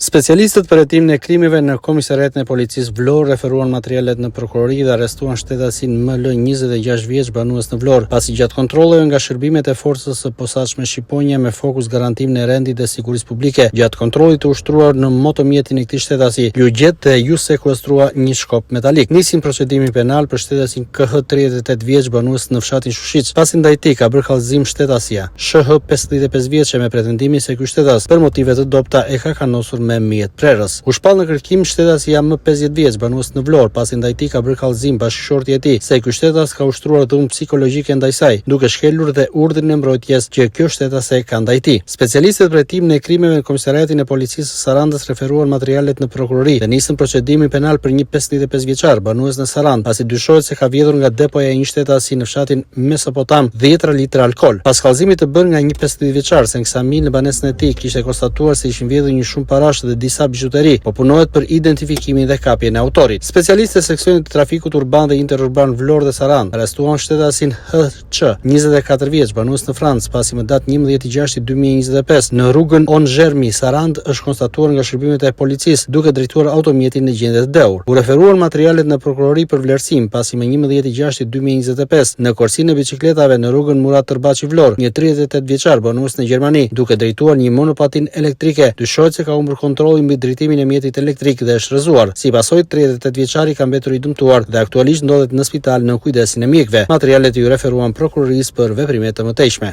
Specialistët për hetimin e krimeve në Komisariatin e Policisë Vlorë referuan materialet në prokurori dhe arrestuan shtetasin ML 26 vjeç banues në Vlorë, pasi gjatë kontrolleve nga shërbimet e forcës së posaçme Shqiponia me fokus garantimin e rendit dhe sigurisë publike. Gjatë kontrollit të ushtruar në motomjetin e këtij shtetasi, ju gjet dhe ju sekuestrua një shkop metalik. Nisin procedimin penal për shtetasin KH 38 vjeç banues në fshatin Shushic, pasi ndaj tij ka bërë kallëzim shtetasia SH 55 vjeçe me pretendimin se ky shtetas për motive të dobta e ka kanosur me mjet prerës. U shpall në kërkim shtetasia më 50 vjeç banues në Vlorë, pasi ndaj tij ka bërë kallëzim bashkëshorti e tij se ky shtetas ka ushtruar dhunë psikologjike ndaj saj, duke shkelur dhe urdhrin e mbrojtjes që kjo shtetase ka ndaj tij. Specialistët për hetimin e krimeve në Komisariatin e Policisë së Sarandës referuan materialet në prokurori dhe nisën procedimin penal për një 55 vjeçar banues në Sarandë, pasi dyshohet se ka vjedhur nga depoja e një shtetasi në fshatin Mesopotam 10 litër alkool. Pas kallëzimit të bërë nga një 50 vjeçar, Sengsami në banesën e tij kishte konstatuar se ishin vjedhur një shumë parash dhe disa bizhuteri, po punohet për identifikimin dhe kapjen e autorit. Specialistët e seksionit të trafikut urban dhe interurban Vlorë dhe Sarandë arrestuan shtetasin HC 24 vjeç banues në Francë, pasi më datë 11/6/2025 në rrugën On Zhermi Sarandë është konstatuar nga shërbimet e policisë duke drejtuar automjetin në gjendje të dheur. U referuan materialet në prokurori për vlerësim, pasi më 11/6/2025 në korsinë e biçikletave në rrugën Murat Tërbaçi Vlorë, një 38 vjeçar banues në Gjermani, duke drejtuar një monopatin elektrike, dyshohet se ka humbur kontrollin mbi drejtimin e mjetit elektrik dhe është rrëzuar. Si pasojë, 38 vjeçari ka mbetur i dëmtuar dhe aktualisht ndodhet në spital në kujdesin e mjekëve. Materialet ju referuan prokurorisë për veprime të mëtejshme.